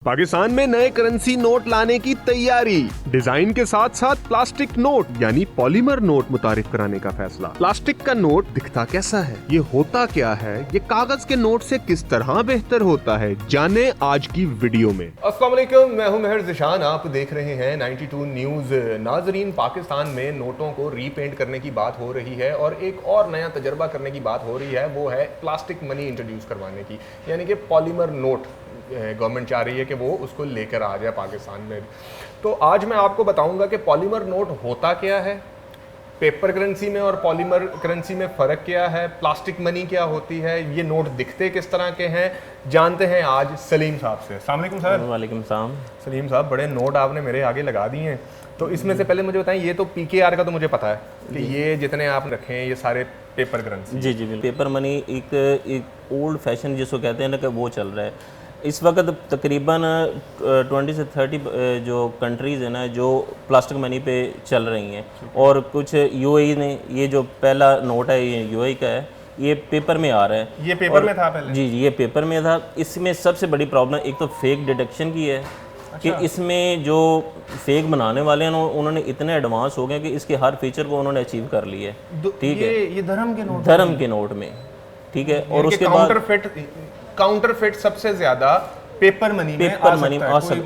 पाकिस्तान में नए currency note लाने की तैयारी। डिजाइन के साथ साथ प्लास्टिक नोट यानी पॉलीमर नोट मुतारिफ कराने का फैसला। प्लास्टिक का नोट दिखता कैसा है, ये होता क्या है, ये कागज के नोट से किस तरह बेहतर होता है, जाने आज की वीडियो में। अस्सलाम वालेकुम, मैं हूं मेहर ज़िशान, आप देख रहे हैं 92 न्यूज़। नाजरीन, पाकिस्तान में नोटों को रीपेंट करने की बात हो रही है और एक और नया तजर्बा करने की बात हो रही है, वो है प्लास्टिक मनी इंट्रोड्यूस करवाने की, यानी कि पॉलीमर नोट। गवर्नमेंट चाह रही है कि वो उसको लेकर आ जाए पाकिस्तान में। तो आज मैं आपको बताऊंगा कि पॉलीमर नोट होता क्या है, पेपर करेंसी में और पॉलीमर करेंसी में फ़र्क क्या है, प्लास्टिक मनी क्या होती है, ये नोट दिखते किस तरह के हैं, जानते हैं आज सलीम साहब से। अस्सलाम वालेकुम सर। वालेकुम सलाम। सलीम साहब, बड़े नोट आपने मेरे आगे लगा दिए हैं, तो इसमें से पहले मुझे बताएं, ये तो पीकेआर का तो मुझे पता है कि ये जितने आप रखे हैं ये सारे पेपर करेंसी। जी बिल्कुल। पेपर मनी एक ओल्ड फैशन जिसको कहते हैं ना, कि वो चल रहा है इस वक्त। तकरीबन 20 से 30 जो कंट्रीज़ हैं ना, जो प्लास्टिक मनी पे चल रही हैं, और कुछ यूएई ने ये जो पहला नोट है ये यूएई का है, ये पेपर में आ रहा है। ये पेपर में था पहले? जी, ये पेपर में था। इसमें सबसे बड़ी प्रॉब्लम एक तो फेक डिटेक्शन की है। कि इसमें जो फेक बनाने वाले हैं उन्होंने इतने एडवांस हो गए कि इसके हर फीचर को उन्होंने अचीव कर लिया है। ठीक है, ये धर्म के नोट में, ठीक है। और उसके बाद काउंटरफिट सबसे ज्यादा पेपर मनी में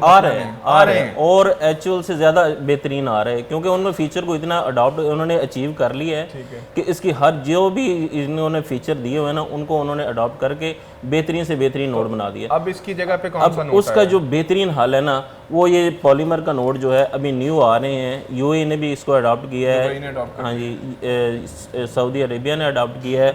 आ रहे हैं और एक्चुअल से ज़्यादा बेहतरीन आ रहे हैं, क्योंकि उन्होंने फीचर को इतना अडॉप्ट उन्होंने अचीव कर लिया है कि इसकी हर जो भी इन्होंने फीचर दिए हुए हैं ना, उनको उन्होंने अडॉप्ट करके बेहतरीन से बेहतरीन नोट बना दिया। अब इसकी जगह पे कौन सा नोट उसका जो बेहतरीन हाल है ना, वो ये पॉलीमर का नोट जो है अभी न्यू आ रहे हैं। यूएई ने भी इसको अडॉप्ट किया है, हाँ जी, सऊदी अरेबिया ने अडॉप्ट किया है।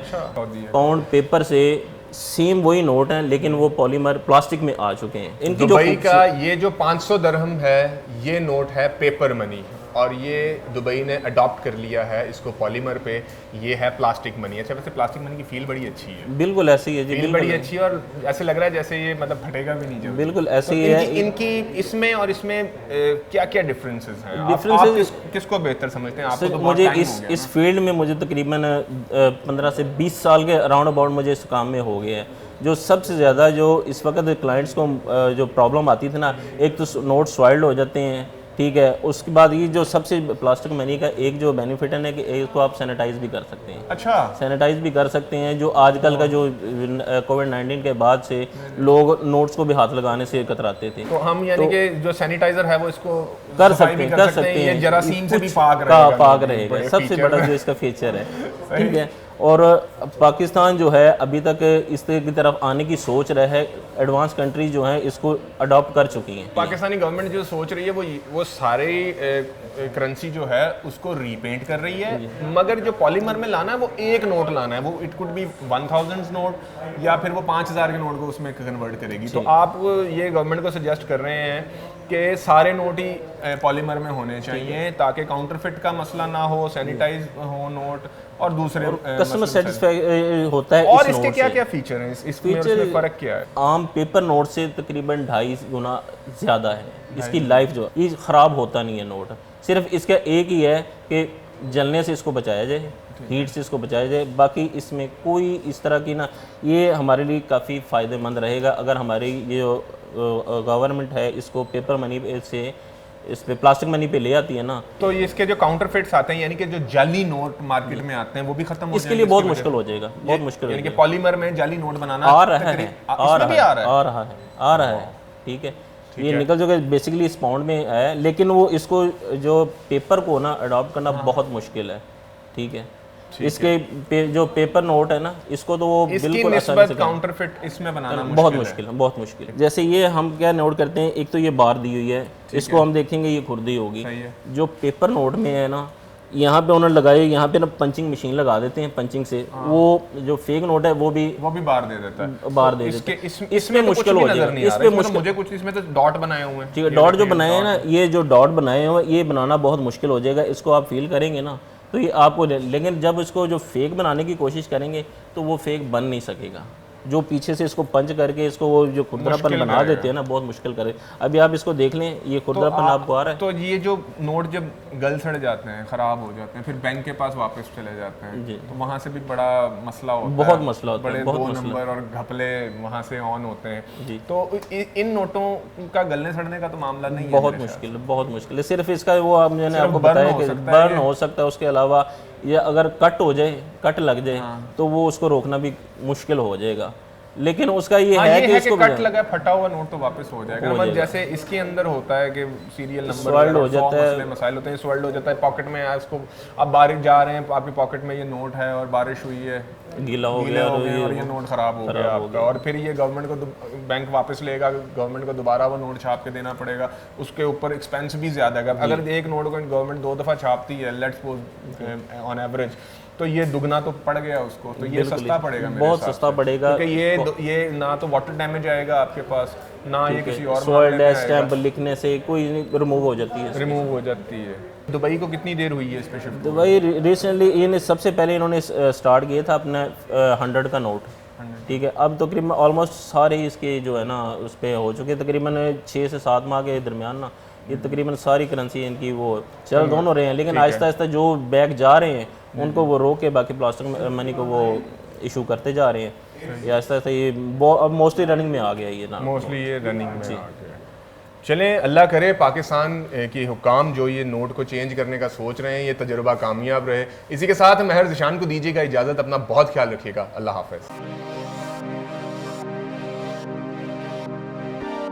पाउंड पेपर से सेम वही नोट हैं, लेकिन वो पॉलीमर प्लास्टिक में आ चुके हैं। इनकी दुबई का ये जो 500 दरहम है, ये नोट है पेपर मनी, और ये दुबई ने अडॉप्ट कर लिया है इसको पॉलीमर पे। ये है प्लास्टिक मनी। अच्छा, वैसे प्लास्टिक मनी की फील बड़ी अच्छी है। बिल्कुल ऐसी है जी, फील बड़ी अच्छी है, और ऐसे लग रहा है जैसे ये मतलब फटेगा भी नहीं। बिल्कुल ऐसे ही है। इनकी इसमें और इसमें क्या क्या डिफरेंसेस हैं? आप किसको बेहतर समझते हैं? आपको तो मुझे इस फील्ड में मुझे तकरीबन 15 से 20 साल के अराउंड अबाउट मुझे इस काम में हो गया है। जो सबसे ज़्यादा जो इस वक्त क्लाइंट्स को जो प्रॉब्लम आती थी ना, एक तो नोट सॉइल्ड हो जाते हैं, ठीक है। उसके बाद ये जो सबसे प्लास्टिक मनी का एक जो बेनिफिट है ना, कि इसको आप सैनिटाइज भी कर सकते हैं। अच्छा, सैनिटाइज भी कर सकते हैं। जो आजकल का जो कोविड-19 के बाद से लोग नोट्स को भी हाथ लगाने से कतराते थे, तो हम यानी कि जो सैनिटाइजर है वो इसको कर सकते हैं। ये जरासीम से भी पाक रहेगा। सबसे बड़ा जो इसका फीचर है, ठीक है। और पाकिस्तान जो है अभी तक इसकी तरफ आने की सोच रहा है। एडवांस कंट्रीज जो हैं इसको अडॉप्ट कर चुकी हैं। पाकिस्तानी गवर्नमेंट जो सोच रही है वो सारे करेंसी जो है उसको रीपेंट कर रही है, मगर जो पॉलीमर में लाना है वो एक नोट लाना है। वो इट कुड बी 1000 नोट या फिर वो 5000 के नोट को उसमें कन्वर्ट करेगी। तो आप ये गवर्नमेंट को सजेस्ट कर रहे हैं कि सारे नोट ही पॉलीमर में होने चाहिए, ताकि काउंटरफिट का मसला ना हो, सैनिटाइज हो नोट, और दूसरे कस्टमर सेटिस्फाई होता है। और इसके क्या क्या फीचर हैं? इस फीचर फ़र्क क्या है? आम पेपर नोट से तकरीबन 2.5 गुना ज़्यादा है। इसकी लाइफ जो ये ख़राब होता नहीं है नोट। सिर्फ इसका एक ही है कि जलने से इसको बचाया जाए, हीट से इसको बचाया जाए। बाकी इसमें कोई इस तरह की ना, ये हमारे लिए काफ़ी फ़ायदेमंद रहेगा अगर हमारी ये जो गवर्नमेंट है इसको पेपर मनी से इस पे प्लास्टिक मनी पे ले आती है ना। तो ये इसके जो काउंटरफिट्स आते हैं, यानी कि जो जाली नोट मार्केट में आते हैं, वो भी खत्म हो जाएंगे। इसके लिए बहुत मुश्किल हो जाएगा, बहुत मुश्किल। यानी कि पॉलीमर में जाली नोट बनाना आ रहा है, ठीक है। ये निकल जो बेसिकली इस पाउंड में है, लेकिन वो इसको जो पेपर को ना अडॉप्ट करना बहुत मुश्किल है, ठीक है। इसके जो पेपर नोट है ना, इसको तो वो बिल्कुल आसानी से काउंटरफिट इसमें बनाना बहुत मुश्किल है। जैसे ये हम क्या नोट करते हैं, एक तो ये बार दी हुई है, इसको हम देखेंगे ये खुर्दी होगी। जो पेपर नोट में है ना, यहाँ पे उन्होंने लगाई, यहाँ पे ना पंचिंग मशीन लगा देते हैं, पंचिंग से वो जो फेक नोट है वो भी बार दे देता है। इसमें मुश्किल हो जाएगा। इसमें मुझे कुछ इसमें तो डॉट बनाए हुए हैं, ठीक है। डॉट जो बनाए हैं ना, ये जो डॉट बनाए हुए ये बनाना बहुत मुश्किल हो जाएगा। इसको आप फील करेंगे ना तो ये आपको, लेकिन जब इसको जो फेक बनाने की कोशिश करेंगे तो वो फेक बन नहीं सकेगा। जो पीछे से इसको पंच करके इसको वो जो खुरदरापन बना देते हैं ना, बहुत मुश्किल करे। अभी आप इसको देख लें, ये खुरदरापन आपको आ रहा है। तो ये जो नोट जब गल सड़ जाते हैं, खराब हो जाते हैं, फिर बैंक के पास वापस चले जाते हैं, तो वहाँ से भी बड़ा मसला होता है, बहुत मसला होता है, बड़े बहुत 2 मसला। नंबर और घपले वहाँ से ऑन होते हैं। जी। तो इन नोटों का गलने सड़ने का तो मामला नहीं है, बहुत मेरे मुश्किल है, बहुत मुश्किल है। सिर्फ इसका वो आप मैंने सिर्फ आपको burn बताया हो कि सकता है बर्न हो सकता है, उसके अलावा ये अगर कट हो जाए, कट लग जाए, तो वो उसको रोकना भी मुश्किल हो जाएगा। लेकिन उसका ये है कि इसको कट लगा फटा हुआ नोट तो वापस हो जाएगा। मतलब जैसे इसके अंदर होता है कि सीरियल नंबर Swirled हो जाता है, मसाइल होते हैं, स्वर्ल्ड हो जाता है, पॉकेट में है, इसको आप बारिश जा रहे हैं, आपकी पॉकेट में ये नोट है और बारिश हुई है, गीला हो गीले गया, हो तो गए और ये नोट खराब हो गया आपका, और फिर ये गवर्नमेंट को बैंक वापस लेगा, गवर्नमेंट को दोबारा वो नोट छाप के देना पड़ेगा, उसके ऊपर एक्सपेंस भी ज्यादा है। अगर एक नोट को गवर्नमेंट 2 दफा छापती है, लेट्स सपोज ऑन एवरेज, तो ये दुगना तो पड़ गया उसको, तो ये सस्ता पड़ेगा मेरे बहुत हिसाब सस्ता से। पड़ेगा, क्योंकि ये ना तो वाटर डैमेज आएगा आपके पास, ना ये किसी और सॉइल डैश स्टैंप लिखने से कोई रिमूव हो जाती है। रिमूव हो जाती है। दुबई को कितनी देर हुई है इस पे शिफ्ट? दुबई रिसेंटली इन्हें सबसे पहले इन्होंने स्टार्ट किया था अपना 100 का नोट, ठीक है। अब तकरीबन ऑलमोस्ट सारे इसके जो है ना उस पर हो चुके, तकरीबन 6 से 7 माह के दरमियान ना ये तकरीबन सारी करेंसी इनकी वो चल दोनों रहे हैं, लेकिन आहिस्ता आहिस्ता जो बैग जा रहे हैं उनको वो रोक के बाकी प्लास्टिक मनी को वो इशू करते जा रहे हैं। ये आहिस्ता आहिस्ता ये अब मोस्टली रनिंग में आ गया ये ना, मोस्टली ये रनिंग में आ गया। चलें, अल्लाह करे पाकिस्तान के हुकाम जो ये नोट को चेंज करने का सोच रहे हैं, ये तजुर्बा कामयाब रहे। इसी के साथ महर ज़िशान को दीजिएगा इजाज़त, अपना बहुत ख्याल रखिएगा। अल्लाह हाफ़िज़।